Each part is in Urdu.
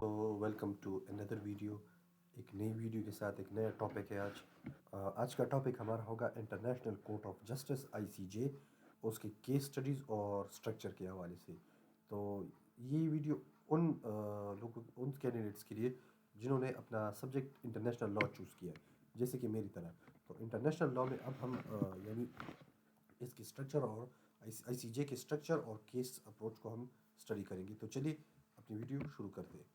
تو ویلکم ٹو اندر ویڈیو. ایک نئی ویڈیو کے ساتھ ایک نیا ٹاپک ہے آج. آج کا ٹاپک ہمارا ہوگا international court of justice ICJ، اس کے کیس سٹڈیز اور سٹرکچر کے حوالے سے. تو یہ ویڈیو ان لوگوں ان کینڈیڈیٹس کے لیے جنہوں نے اپنا سبجیکٹ انٹرنیشنل لاء چوز کیا ہے، جیسے کہ میری طرح. تو انٹرنیشنل لاء میں اب ہم یعنی اس کی سٹرکچر اور ICJ کے سٹرکچر اور کیس اپروچ کو ہم اسٹڈی کریں گے. تو چلیے اپنی ویڈیو شروع کرتے ہیں.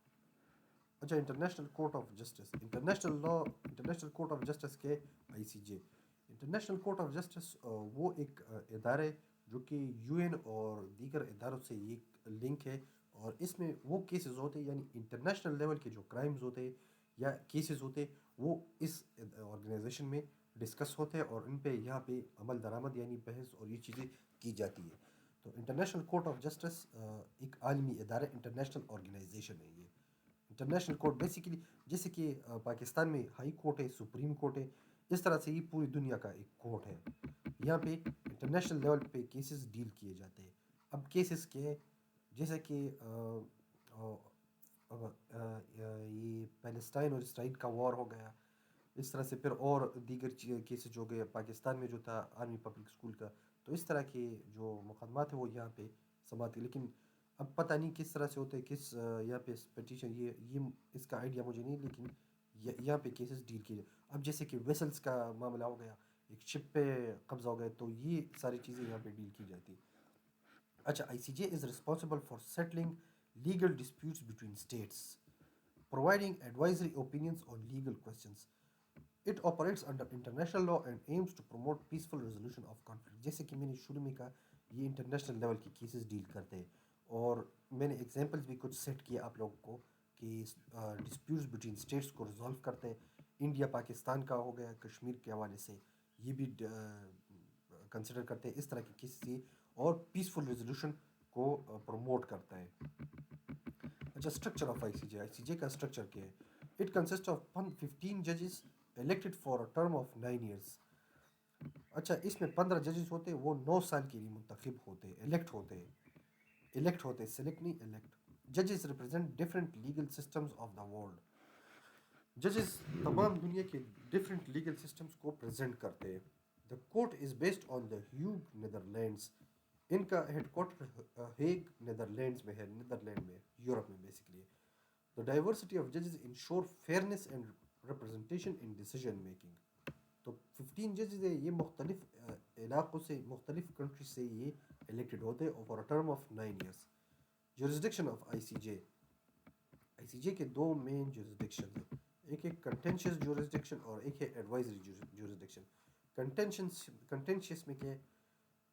اچھا، international court of justice, international law, international court of justice کے ICJ. International court of justice وہ ایک ادارے جو کہ UN اور دیگر اداروں سے یہ لنک ہے، اور اس میں وہ کیسز ہوتے ہیں، یعنی انٹرنیشنل لیول کے جو کرائمز ہوتے ہیں یا کیسز ہوتے ہیں، وہ اس آرگنائزیشن میں ڈسکس ہوتے ہیں اور ان پہ یہاں پہ عمل درآمد یعنی بحث اور یہ چیزیں کی جاتی ہے. تو انٹرنیشنل کورٹ آف جسٹس ایک عالمی ادارہ، انٹرنیشنل آرگنائزیشن ہے. یہ انٹرنیشنل کورٹ بیسیکلی جیسے کہ پاکستان میں ہائی کورٹ ہے، سپریم کورٹ ہے، اس طرح سے یہ پوری دنیا کا ایک کورٹ ہے. یہاں پہ انٹرنیشنل لیول پہ کیسز ڈیل کیے جاتے ہیں. اب کیسز کے جیسے کہ یہ پیلسٹائن اور اسرائیل کا وار ہو گیا، اس طرح سے پھر اور دیگر کیسز ہو گئے پاکستان میں جو تھا آرمی پبلک اسکول کا. تو اس طرح کے جو مقدمات ہیں وہ یہاں پہ سماعت. لیکن اب پتہ نہیں کس طرح سے ہوتے ہیں، کس یہاں پہ پٹیشن، یہ اس کا آئیڈیا مجھے نہیں، لیکن یہاں پہ کیسز ڈیل کیے. اب جیسے کہ ویسلز کا معاملہ ہو گیا، ایک شپ پہ قبضہ ہو گیا، تو یہ ساری چیزیں یہاں پہ ڈیل کی جاتی. اچھا، ICJ is responsible for settling legal disputes between states, providing advisory opinions on legal questions. It operates under international law and aims to promote peaceful resolution of conflict. جیسے کہ میں نے شروع میں کہا، یہ انٹرنیشنل لیول کی کیسز ڈیل کرتے ہیں، اور میں نے ایگزامپلس بھی کچھ سیٹ کیا آپ لوگوں کو کہ ڈسپیوٹس بٹوین اسٹیٹس کو ریزالو کرتے ہیں. انڈیا پاکستان کا ہو گیا کشمیر کے حوالے سے، یہ بھی کنسیڈر کرتے ہیں اس طرح کی کیسز، اور پیسفل ریزولوشن کو پروموٹ کرتا ہے. اچھا، اسٹرکچر آف ICJ کا اسٹرکچر کیا ہے؟ اٹ کنسسٹ آف 15 ججز elected for a term of 9 years. اچھا، اس میں 15 ججز ہوتے ہیں، وہ 9 سال کے لیے منتخب ہوتے ہیں، الیکٹ ہوتے ہیں، سلیکٹ نہیں، الیکٹ. ججز represent different legal systems of the world. ججز تمام دنیا کے ڈفرینٹ لیگل سسٹمز کو پریزنٹ کرتے ہیں. The court is based on the Hague Netherlands. ان کا ہیڈ کوارٹر ہیگ نیدرلینڈس میں ہے، نیدرلینڈ میں، یورپ میں basically. The diversity of judges ensure fairness and representation in decision making. تو 15 ججز ہیں، یہ مختلف علاقوں سے، مختلف کنٹریز سے یہ الیکٹڈ ہوتے ہیں for a term of 9 years. Jurisdiction of ICJ کے دو مین جورسڈکشن ہیں، ایک ہے کنٹینشیس جورسڈکشن اور ایک ہے ایڈوائزری جورسڈکشن. کنٹینشیس میں کیا ہے؟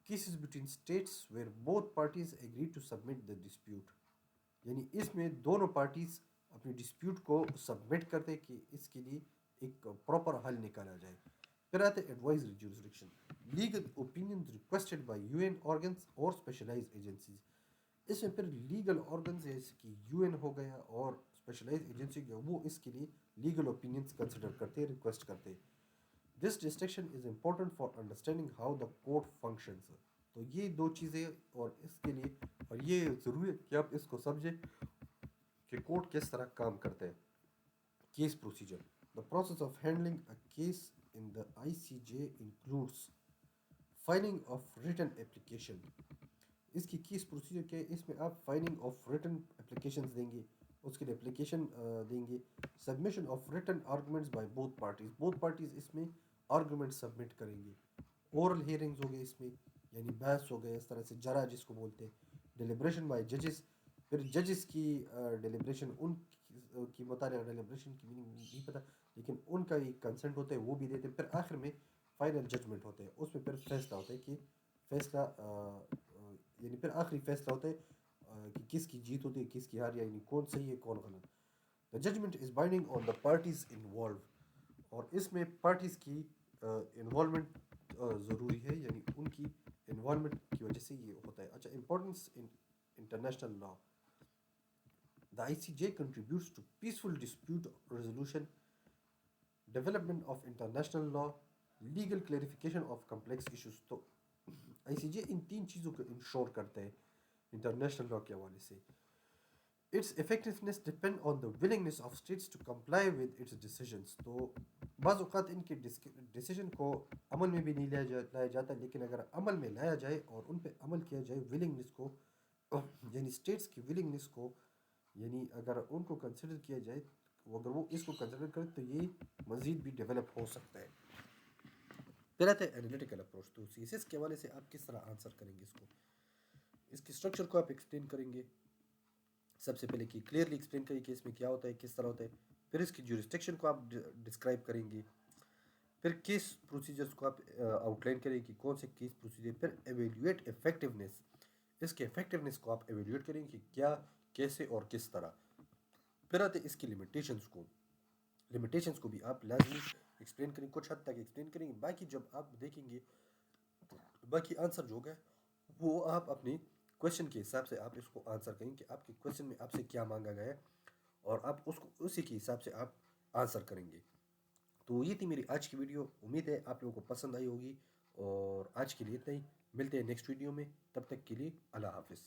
Cases between states where both parties agree to submit the dispute. یعنی اس میں دونوں پارٹیز اپنی ڈسپیوٹ کو سبمٹ کرتے کہ اس کے لیے ایک پراپر حل نکالا جائے. پھر آتے advisory jurisdiction, legal opinions requested by UN organs اور اسپیشلائزڈ ایجنسیز. اس میں پھر لیگل آرگنز جیسے کہ UN ہو گیا اور اسپیشلائزڈ ایجنسی جو وہ اس کے لیے لیگل اوپینینز کنسیڈر کرتے ہیں، ریکویسٹ کرتے ہیں. This distinction is important for understanding how the court functions. تو یہ دو چیزیں، اور اس کے لیے، اور یہ ضروری ہے کہ آپ اس کو سمجھیں کہ کورٹ کس طرح کام کرتے ہیں. Case procedure. The process of handling a case in the ICJ includes filing of written application. اس کی کیس پروسیجر کیا ہے؟ اس میں آپ فائلنگ آف ریٹن اپلیکیشنز دیں گے، اس کے لیے اپلیکیشن دیں گے. Submission of written arguments by both parties اس میں آرگومنٹ سبمٹ کریں گے. اورل ہیئرنگز ہو گئے اس میں، یعنی بحث ہو گئے، اس طرح سے جرا جس کو بولتے ہیں. ڈیلیبریشن بائی ججز. پھر ججز کی ڈیلیبریشن، ان کی مطالعہ، ڈیلیبریشن کی میننگ نہیں پتہ، لیکن ان کا ایک کنسنٹ ہوتا ہے، وہ بھی دیتے ہیں. پھر آخر میں فائنل ججمنٹ ہوتا ہے، اس میں پھر فیصلہ ہوتا ہے کہ فیصلہ یعنی پھر آخری فیصلہ ہوتا ہے کہ کس کی جیت ہوتی ہے، کس کی ہار، یعنی کون صحیح ہے کون غلط. The judgement is binding on the parties involve. اور اس میں پارٹیز کی انوالومنٹ ضروری ہے، یعنی ان کی انوالومنٹ کی وجہ سے یہ ہوتا ہے. اچھا، importance in international law. The ICJ contributes to peaceful dispute resolution, development of international law, legal clarification of complex issues. تو ICJ ان تین چیزوں کو انشور کرتا ہے انٹرنیشنل لاء کے حوالے سے. its effectiveness depend on the willingness of states to comply with its decisions. تو بعض اوقات ان کے ڈیسیجن کو عمل میں بھی نہیں لایا جاتا، لیکن اگر عمل میں لایا جائے اور ان پہ عمل کیا جائے ولنگنس کو، یعنی اسٹیٹس کی ولنگنس کو، یعنی اگر ان کو کنسیڈر کیا جائے، اگر وہ اس کو کنسیڈر کرے تو یہ مزید بھی ڈیولپ ہو سکتا ہے۔ پھر آتا ہے انالیٹیکل اپروچ۔ تو سی ایس ایس کے حوالے سے آپ کس طرح آنسر کریں گے اس کو، اس کی اسٹرکچر کو آپ ایکسپلین کریں گے۔ سب سے پہلے کہ کلیئرلی ایکسپلین کریں کہ اس میں کیا ہوتا ہے، کس طرح ہوتا ہے۔ پھر اس کی جورسڈکشن کو آپ ڈسکرائب کریں گے۔ پھر کیس پروسیجرز کو آپ آؤٹ لائن کریں کہ کون سے کیس پروسیجر۔ پھر ایویلیویٹ افیکٹونیس، اس کے افیکٹونیس کو آپ ایویلیویٹ کریں کہ کیا، کیسے اور کس طرح۔ پھر آتے ہیں اس کی لمیٹیشنز کو، لمیٹیشنز کو بھی آپ لازمی ایکسپلین کریں، کچھ حد تک ایکسپلین کریں گے۔ باقی جب آپ دیکھیں گے باقی آنسر جو ہوگا وہ آپ اپنے کویشچن کے حساب سے آپ اس کو آنسر کریں کہ آپ کے کویشچن میں آپ سے کیا مانگا گیا ہے، اور آپ اس کو اسی کے حساب سے آپ آنسر کریں گے۔ تو یہ تھی میری آج کی ویڈیو، امید ہے آپ لوگوں کو پسند آئی ہوگی، اور آج کے لیے اتنا ہی، ملتے ہیں نیکسٹ ویڈیو میں، تب تک کے لیے اللہ حافظ۔